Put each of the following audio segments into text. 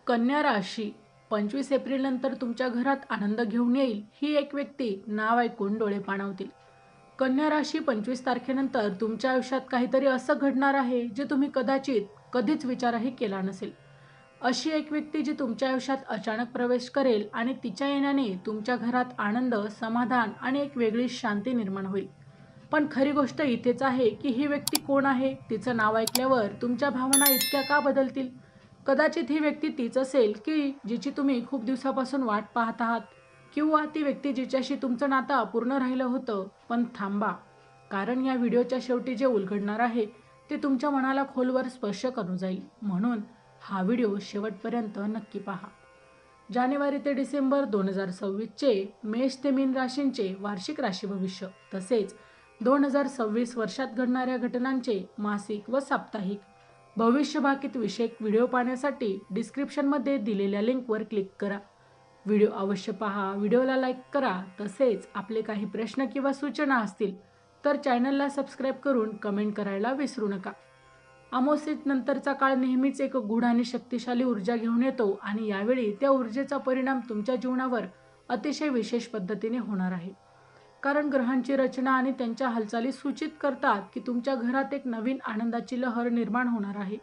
कन्या राशी 25 एप्रिल नंतर तुमच्या घरात आनंद घेऊन येईल. ही एक व्यक्ती नाव ऐकून डोळे पाणावतील. कन्या राशी 25 तारखेनंतर तुमच्या आयुष्यात काहीतरी असं घडणार आहे जे तुम्ही कदाचित कधीच विचारही केला नसेल. अशी एक व्यक्ती जी तुमच्या आयुष्यात अचानक प्रवेश करेल आणि तिच्या येण्याने तुमच्या घरात आनंद, समाधान आणि एक वेगळी शांती निर्माण होईल. पण खरी गोष्ट इथेच आहे की ही व्यक्ती कोण आहे. तिचं नाव ऐकल्यावर तुमच्या भावना इतक्या का बदलतील. कदाचित ही व्यक्ती तीच असेल की जिची तुम्ही खूप दिवसापासून वाट पाहत आहात, किंवा ती व्यक्ती जिच्याशी तुमचं नातं अपूर्ण राहिलं होतं. पण थांबा, कारण या व्हिडिओच्या शेवटी जे उलगडणार आहे ते तुमच्या मनाला खोलवर स्पर्श करून जाईल. म्हणून हा व्हिडिओ शेवटपर्यंत नक्की पहा. जानेवारी ते डिसेंबर 2026चे मेष ते मीन राशींचे वार्षिक राशी भविष्य, तसेच 2026 वर्षात घडणाऱ्या घटनांचे मासिक व साप्ताहिक भविष्यवाणी विषयक व्हिडिओ पाहण्यासाठी डिस्क्रिप्शनमध्ये दिलेल्या लिंकवर क्लिक करा. व्हिडिओ अवश्य पहा, व्हिडिओला लाईक करा. तसेच आपले काही प्रश्न किंवा सूचना असतील तर चॅनलला सबस्क्राईब करून कमेंट करायला विसरू नका. अमावस्येनंतरचा काळ नेहमीच एक गूढ आणि शक्तिशाली ऊर्जा घेऊन येतो आणि यावेळी त्या ऊर्जेचा परिणाम तुमच्या जीवनावर अतिशय विशेष पद्धतीने होणार आहे. कारण ग्रहांची रचना आणि त्यांच्या हालचाली सूचित करतात की तुमच्या घरात एक नवीन आनंदाची लहर निर्माण होणार आहे,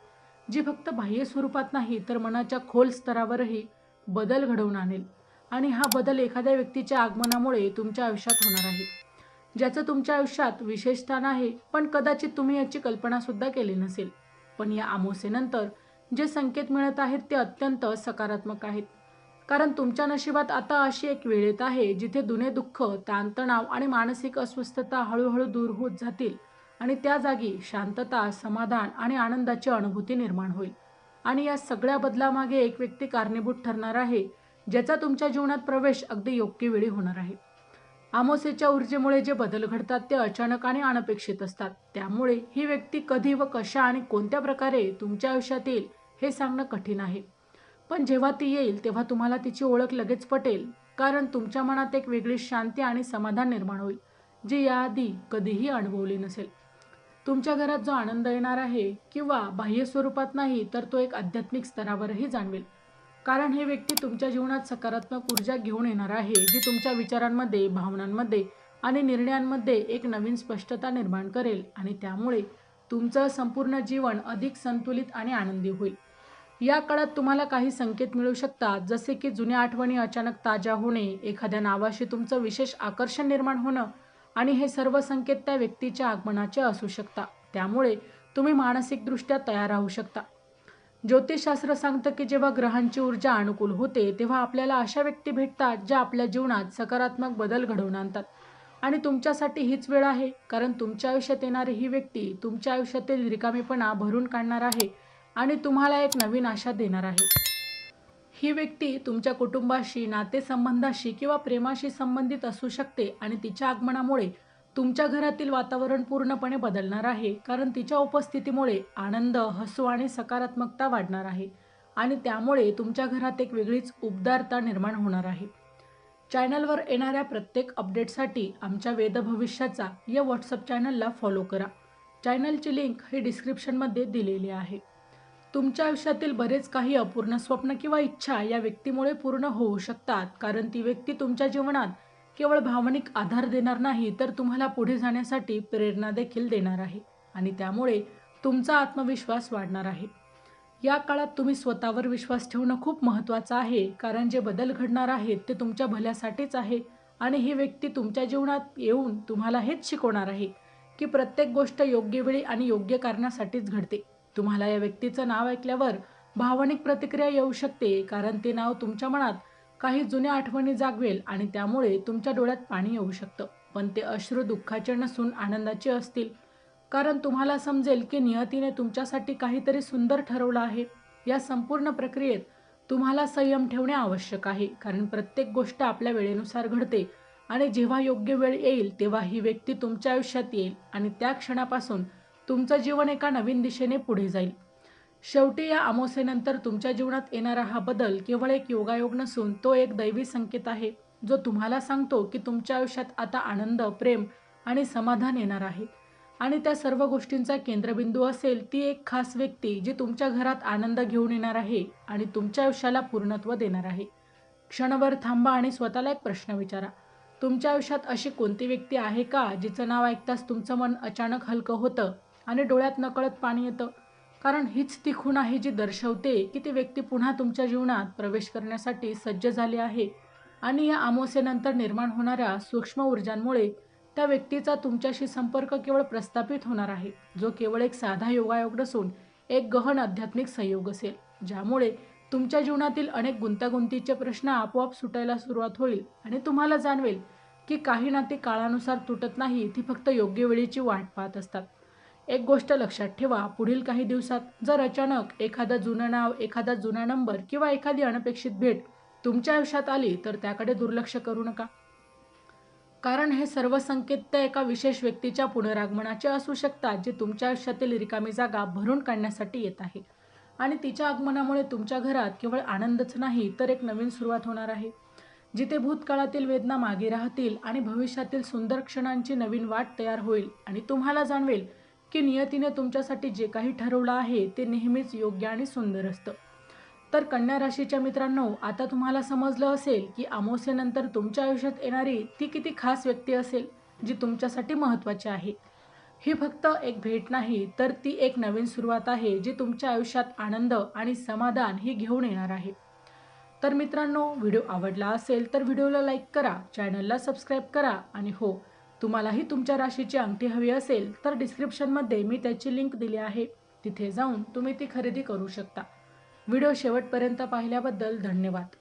जी फक्त बाह्य स्वरूपात नाही तर मनाच्या खोल स्तरावरही बदल घडवून आणेल. आणि हा बदल एखाद्या व्यक्तीच्या आगमनामुळे तुमच्या आयुष्यात होणार आहे, ज्याचं तुमच्या आयुष्यात विशेष स्थान आहे, पण कदाचित तुम्ही याची कल्पना सुद्धा केली नसेल. पण या अमावस्येनंतर जे संकेत मिळत आहेत ते अत्यंत सकारात्मक आहेत. कारण तुमच्या नशिबात आता अशी एक वेळ येत आहे जिथे जुने दुःख, ताणतणाव आणि मानसिक अस्वस्थता हळूहळू दूर होत जातील आणि त्या जागी शांतता, समाधान आणि आनंदाची अनुभूती निर्माण होईल. आणि या सगळ्या बदलामागे एक व्यक्ती कारणीभूत ठरणार आहे, ज्याचा तुमच्या जीवनात प्रवेश अगदी योग्य वेळी होणार आहे. अमावस्येच्या ऊर्जेमुळे जे बदल घडतात ते अचानक आणि अनपेक्षित असतात. त्यामुळे ही व्यक्ती कधी व कशा आणि कोणत्या प्रकारे तुमच्या आयुष्यात येईल हे सांगणं कठीण आहे. पण जेव्हा ती येईल तेव्हा तुम्हाला तिची ओळख लगेच पटेल. कारण तुमच्या मनात एक वेगळी शांती आणि समाधान निर्माण होईल, जी याआधी कधीही अनुभवली नसेल. तुमच्या घरात जो आनंद येणार आहे किंवा बाह्य स्वरूपात नाही तर तो एक आध्यात्मिक स्तरावरही जाणवेल. कारण हे व्यक्ती तुमच्या जीवनात सकारात्मक ऊर्जा घेऊन येणार आहे, जी तुमच्या विचारांमध्ये, भावनांमध्ये आणि निर्णयांमध्ये एक नवीन स्पष्टता निर्माण करेल आणि त्यामुळे तुमचं संपूर्ण जीवन अधिक संतुलित आणि आनंदी होईल. या काळात तुम्हाला काही संकेत मिळू शकतात, जसे की जुन्या आठवणी अचानक ताज्या होणे, एखाद्या नावाशी तुमचं विशेष आकर्षण निर्माण होणं, आणि हे सर्व संकेत त्या व्यक्तीच्या आगमनाचे असू शकतात. त्यामुळे तुम्ही मानसिकदृष्ट्या तयार राहू शकता. ज्योतिषशास्त्र सांगतं की जेव्हा ग्रहांची ऊर्जा अनुकूल होते तेव्हा आपल्याला अशा व्यक्ती भेटतात ज्या आपल्या जीवनात सकारात्मक बदल घडवून आणतात. आणि तुमच्यासाठी हीच वेळ आहे, कारण तुमच्या आयुष्यात येणारी ही व्यक्ती तुमच्या आयुष्यातील रिकामेपणा भरून काढणार आहे आणि तुम्हाला एक नवीन आशा देणार आहे. ही व्यक्ती तुमच्या कुटुंबाशी, नातेसंबंधाशी किंवा प्रेमाशी संबंधित असू शकते आणि तिच्या आगमनामुळे तुमच्या घरातील वातावरण पूर्णपणे बदलणार आहे. कारण तिच्या उपस्थितीमुळे आनंद, हसू आणि सकारात्मकता वाढणार आहे आणि त्यामुळे तुमच्या घरात एक वेगळीच उबदारता निर्माण होणार आहे. चॅनलवर येणाऱ्या प्रत्येक अपडेटसाठी आमच्या वेद भविष्याचा या व्हॉट्सअप चॅनलला फॉलो करा. चॅनलची लिंक ही डिस्क्रिप्शनमध्ये दिलेली आहे. तुमच्या आयुष्यातील बरेच काही अपूर्ण स्वप्न किंवा इच्छा या व्यक्तीमुळे पूर्ण होऊ शकतात. कारण ती व्यक्ती तुमच्या जीवनात केवळ भावनिक आधार देणार नाही तर तुम्हाला पुढे जाण्यासाठी प्रेरणा देखील देणार आहे आणि त्यामुळे तुमचा आत्मविश्वास वाढणार आहे. या काळात तुम्ही स्वतःवर विश्वास ठेवणं खूप महत्त्वाचं आहे, कारण जे बदल घडणार आहेत ते तुमच्या भल्यासाठीच आहे. आणि ही व्यक्ती तुमच्या जीवनात येऊन तुम्हाला हेच शिकवणार आहे की प्रत्येक गोष्ट योग्य वेळी आणि योग्य कारणासाठीच घडते. तुम्हाला या व्यक्तीचं नाव ऐकल्यावर भावनिक प्रतिक्रिया येऊ शकते, कारण ते नाव तुमच्या मनात काही जुन्या आठवणी जागवेल आणि त्यामुळे तुमच्या डोळ्यात पाणी येऊ शकतं. पण ते अश्रू दुःखाचे नसून आनंदाचे असतील, कारण तुम्हाला समजेल की नियतीने तुमच्यासाठी काहीतरी सुंदर ठरवलं आहे. या संपूर्ण प्रक्रियेत तुम्हाला संयम ठेवणे आवश्यक आहे, कारण प्रत्येक गोष्ट आपल्या वेळेनुसार घडते आणि जेव्हा योग्य वेळ येईल तेव्हा ही व्यक्ती तुमच्या आयुष्यात येईल आणि त्या क्षणापासून तुमचं जीवन एका नवीन दिशेने पुढे जाईल. शेवटी या अमावस्येनंतर तुमच्या जीवनात येणारा हा बदल केवळ एक योगायोग नसून तो एक दैवी संकेत आहे, जो तुम्हाला सांगतो की तुमच्या आयुष्यात आता आनंद, प्रेम आणि समाधान येणार आहे. आणि त्या सर्व गोष्टींचा केंद्रबिंदू असेल ती एक खास व्यक्ती जी तुमच्या घरात आनंद घेऊन येणार आहे आणि तुमच्या आयुष्याला पूर्णत्व देणार आहे. क्षणभर थांबा आणि स्वतःला एक प्रश्न विचारा. तुमच्या आयुष्यात अशी कोणती व्यक्ती आहे का जिचं नाव ऐकताच तुमचं मन अचानक हलकं होतं आणि डोळ्यात नकळत पाणी येतं? कारण हीच ती खूण आहे जी दर्शवते की ती व्यक्ती पुन्हा तुमच्या जीवनात प्रवेश करण्यासाठी सज्ज झाली आहे आणि या अमावास्येनंतर निर्माण होणाऱ्या सूक्ष्म ऊर्जांमुळे त्या व्यक्तीचा तुमच्याशी संपर्क केवळ प्रस्थापित होणार आहे, जो केवळ एक साधा योगायोग नसून एक गहन आध्यात्मिक संयोग असेल, ज्यामुळे तुमच्या जीवनातील अनेक गुंतागुंतीचे प्रश्न आपोआप सुटायला सुरुवात होईल आणि तुम्हाला जाणवेल की काही नाती काळानुसार तुटत नाही, ती फक्त योग्य वेळेची वाट पाहत असतात. एक गोष्ट लक्षात ठेवा, पुढील काही दिवसात जर अचानक एखादं जुनं नाव, एखादा जुना नंबर किंवा एखादी अनपेक्षित भेट तुमच्या आयुष्यात आली तर त्याकडे दुर्लक्ष करू नका. कारण हे सर्व संकेत त्या एका विशेष व्यक्तीच्या पुनरागमनाचे असू शकतात, जे तुमच्या आयुष्यातील रिकामी जागा भरून काढण्यासाठी येत आहे. आणि तिच्या आगमनामुळे तुमच्या घरात केवळ आनंदच नाही तर एक नवीन सुरुवात होणार आहे, जिथे भूतकाळातील वेदना मागे राहतील आणि भविष्यातील सुंदर क्षणांची नवीन वाट तयार होईल आणि तुम्हाला जाणवेल की नियतीने तुमच्यासाठी जे काही ठरवलं आहे ते नेहमीच योग्य आणि सुंदर असतं. तर कन्या राशीच्या मित्रांनो, आता तुम्हाला समजलं असेल की अमावास्येनंतर तुमच्या आयुष्यात येणारी ती किती खास व्यक्ती असेल जी तुमच्यासाठी महत्त्वाची आहे. ही फक्त एक भेट नाही तर ती एक नवीन सुरुवात आहे जी तुमच्या आयुष्यात आनंद आणि समाधान ही घेऊन येणार आहे. तर मित्रांनो, व्हिडिओ आवडला असेल तर व्हिडिओला लाईक करा, चॅनलला सबस्क्राईब करा आणि हो, तुम्हालाही तुमच्या राशीची अंगठी हवी असेल तर डिस्क्रिप्शनमध्ये मी त्याची लिंक दिली आहे, तिथे जाऊन तुम्ही ती खरेदी करू शकता. व्हिडिओ शेवटपर्यंत पाहिल्याबद्दल धन्यवाद.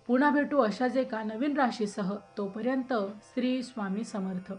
पुन्हा भेटू अशाच एका नवीन राशीसह. तोपर्यंत श्री स्वामी समर्थ.